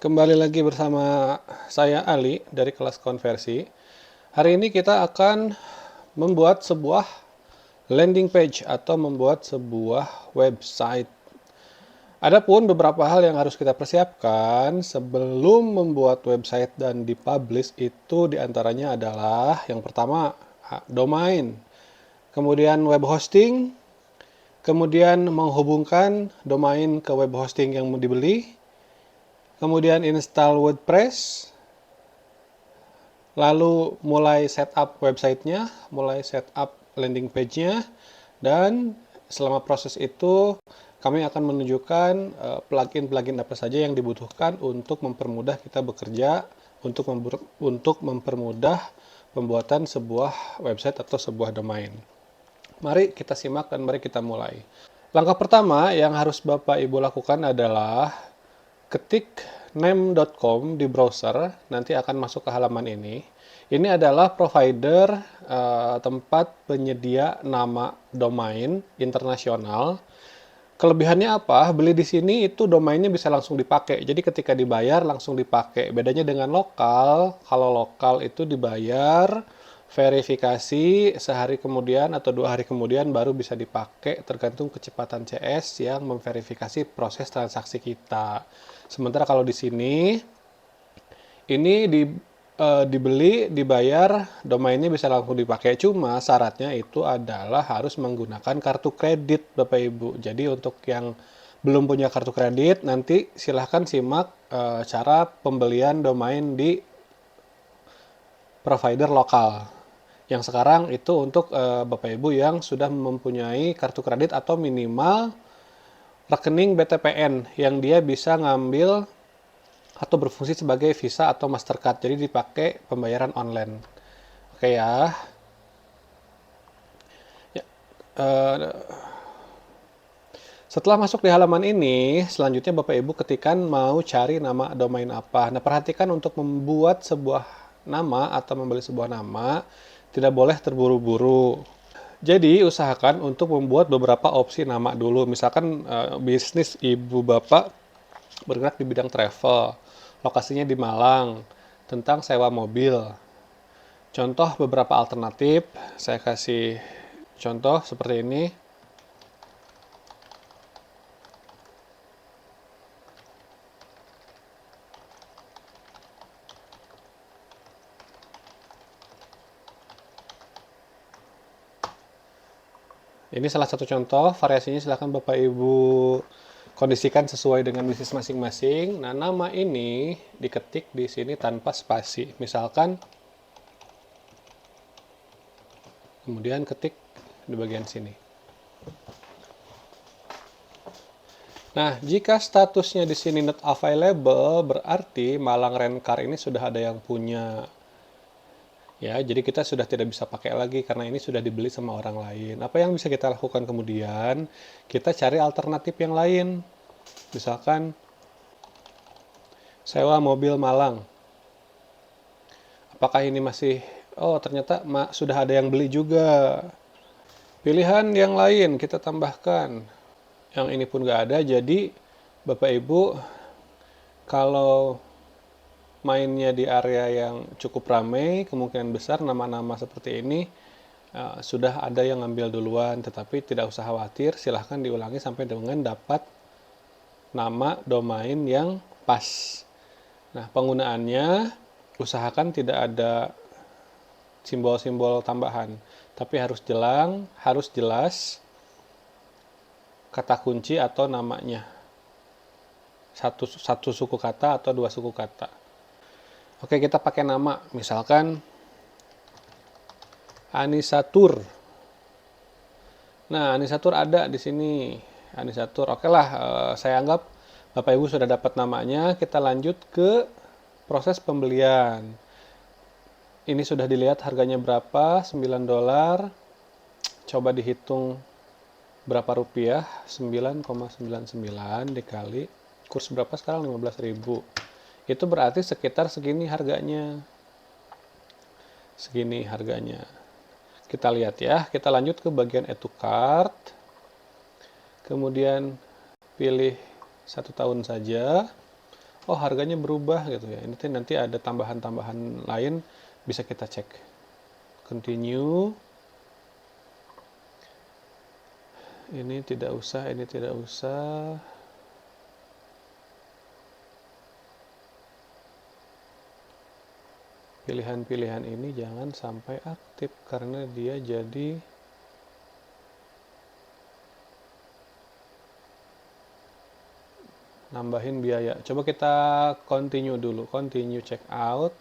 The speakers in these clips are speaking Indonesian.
Kembali lagi bersama saya Ali dari kelas konversi. Hari ini kita akan membuat sebuah landing page atau membuat sebuah website. Adapun beberapa hal yang harus kita persiapkan sebelum membuat website dan dipublish itu diantaranya adalah yang pertama domain, kemudian web hosting, kemudian menghubungkan domain ke web hosting yang mau dibeli, kemudian install WordPress, lalu mulai setup websitenya, mulai setup landing page-nya, dan selama proses itu kami akan menunjukkan plugin-plugin apa saja yang dibutuhkan untuk mempermudah kita bekerja, untuk mempermudah pembuatan sebuah website atau sebuah domain. Mari kita simak dan mari kita mulai. Langkah pertama yang harus Bapak Ibu lakukan adalah ketik name.com di browser, nanti akan masuk ke halaman ini. Ini adalah provider tempat penyedia nama domain internasional. Kelebihannya apa? Beli di sini itu domainnya bisa langsung dipakai. Jadi ketika dibayar langsung dipakai. Bedanya dengan lokal, kalau lokal itu dibayar, verifikasi sehari kemudian atau 2 hari kemudian baru bisa dipakai tergantung kecepatan CS yang memverifikasi proses transaksi kita. Sementara kalau di sini ini dibeli, dibayar, domainnya bisa langsung dipakai. Cuma syaratnya itu adalah harus menggunakan kartu kredit, Bapak Ibu. Jadi untuk yang belum punya kartu kredit, nanti silahkan simak cara pembelian domain di provider lokal. Yang sekarang itu untuk Bapak Ibu yang sudah mempunyai kartu kredit atau minimal rekening BTPN yang dia bisa ngambil atau berfungsi sebagai Visa atau Mastercard. Jadi dipakai pembayaran online. Oke ya. Setelah masuk di halaman ini, selanjutnya Bapak Ibu ketikkan mau cari nama domain apa. Nah, perhatikan untuk membuat sebuah nama atau membeli sebuah nama, tidak boleh terburu-buru. Jadi, usahakan untuk membuat beberapa opsi nama dulu. Misalkan bisnis Ibu Bapak bergerak di bidang travel, lokasinya di Malang, tentang sewa mobil. Contoh beberapa alternatif, saya kasih contoh seperti ini. Ini salah satu contoh, variasinya silahkan Bapak Ibu kondisikan sesuai dengan bisnis masing-masing. Nah, nama ini diketik di sini tanpa spasi. Misalkan, kemudian ketik di bagian sini. Nah, jika statusnya di sini not available, berarti Malang Rencar ini sudah ada yang punya. Ya, jadi kita sudah tidak bisa pakai lagi karena ini sudah dibeli sama orang lain. Apa yang bisa kita lakukan kemudian? Kita cari alternatif yang lain. Misalkan sewa mobil Malang. Apakah ini masih, oh ternyata sudah ada yang beli juga. Pilihan yang lain kita tambahkan. Yang ini pun nggak ada, jadi Bapak Ibu kalau mainnya di area yang cukup ramai, kemungkinan besar nama-nama seperti ini sudah ada yang ngambil duluan, tetapi tidak usah khawatir, silahkan diulangi sampai dengan dapat nama domain yang pas. Nah, penggunaannya usahakan tidak ada simbol-simbol tambahan, tapi harus jelas kata kunci atau namanya. Satu suku kata atau 2 suku kata. Oke, kita pakai nama, misalkan Anisatur. Nah, Anisatur ada di sini. Anisatur, oke lah, saya anggap Bapak Ibu sudah dapat namanya. Kita lanjut ke proses pembelian. Ini sudah dilihat harganya berapa, $9. Coba dihitung berapa rupiah, 9,99 dikali kurs berapa sekarang, 15.000. Itu berarti sekitar segini harganya. Segini harganya. Kita lihat ya, kita lanjut ke bagian add to cart. Kemudian pilih 1 tahun saja. oh harganya berubah gitu ya. Ini nanti ada tambahan-tambahan lain bisa kita cek. Continue. Ini tidak usah, ini tidak usah. Pilihan-pilihan ini jangan sampai aktif karena dia jadi nambahin biaya. Coba kita continue dulu, continue check out.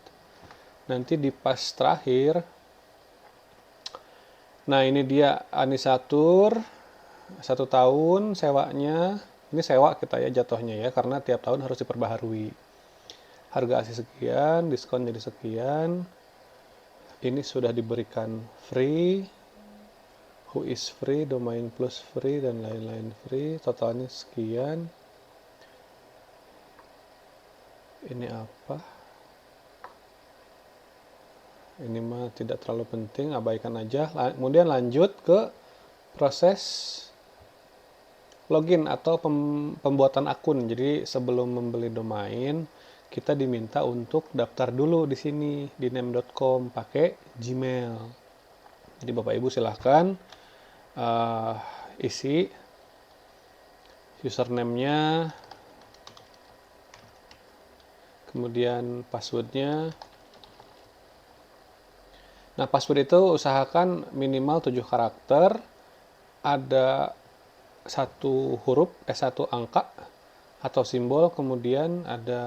Nanti di pas terakhir, nah ini dia Anisatur, 1 tahun sewanya. Ini sewa kita ya jatuhnya ya, karena tiap tahun harus diperbaharui. Harga asli sekian, diskon jadi sekian. Ini sudah diberikan free, who is free, domain plus free, dan lain-lain free. Totalnya sekian. Ini apa? Ini mah tidak terlalu penting, abaikan aja. Kemudian lanjut ke proses login atau pembuatan akun. Jadi sebelum membeli domain, kita diminta untuk daftar dulu di sini di name.com pakai Gmail. Jadi Bapak Ibu silahkan isi username-nya, kemudian password-nya. Nah, password itu usahakan minimal 7 karakter, ada 1 huruf, 1 angka atau simbol, kemudian ada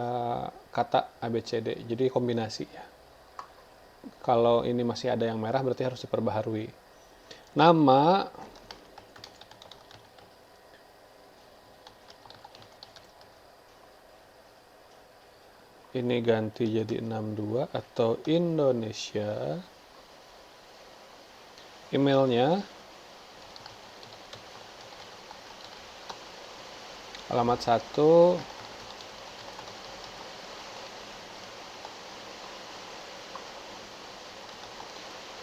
kata ABCD, jadi kombinasi ya. Kalau ini masih ada yang merah berarti harus diperbaharui. Nama, ini ganti jadi 62 atau Indonesia. Emailnya, alamat 1,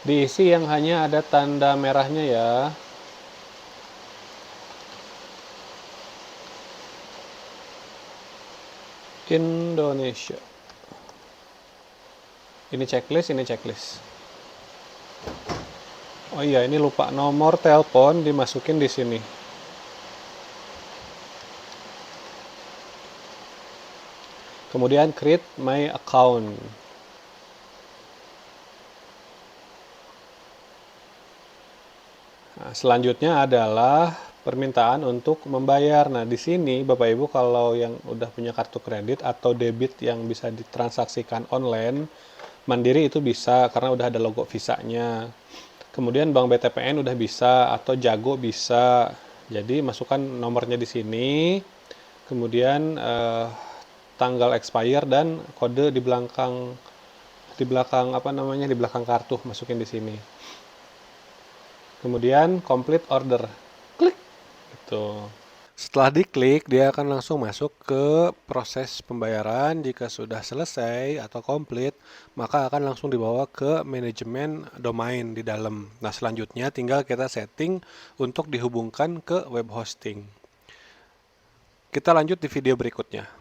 diisi yang hanya ada tanda merahnya ya. Indonesia. Ini checklist, ini checklist. Oh iya, ini lupa nomor telepon dimasukin di sini. Kemudian create my account. Nah, selanjutnya adalah permintaan untuk membayar. Nah, di sini Bapak Ibu kalau yang udah punya kartu kredit atau debit yang bisa ditransaksikan online, Mandiri itu bisa karena udah ada logo Visa-nya. Kemudian Bank BTPN udah bisa atau Jago bisa. Jadi masukkan nomornya di sini. Kemudian tanggal expire dan kode di belakang di belakang kartu masukin di sini. Kemudian complete order. Klik. Gitu. Setelah diklik, dia akan langsung masuk ke proses pembayaran. Jika sudah selesai atau komplit, maka akan langsung dibawa ke manajemen domain di dalam. Nah, selanjutnya tinggal kita setting untuk dihubungkan ke web hosting. Kita lanjut di video berikutnya.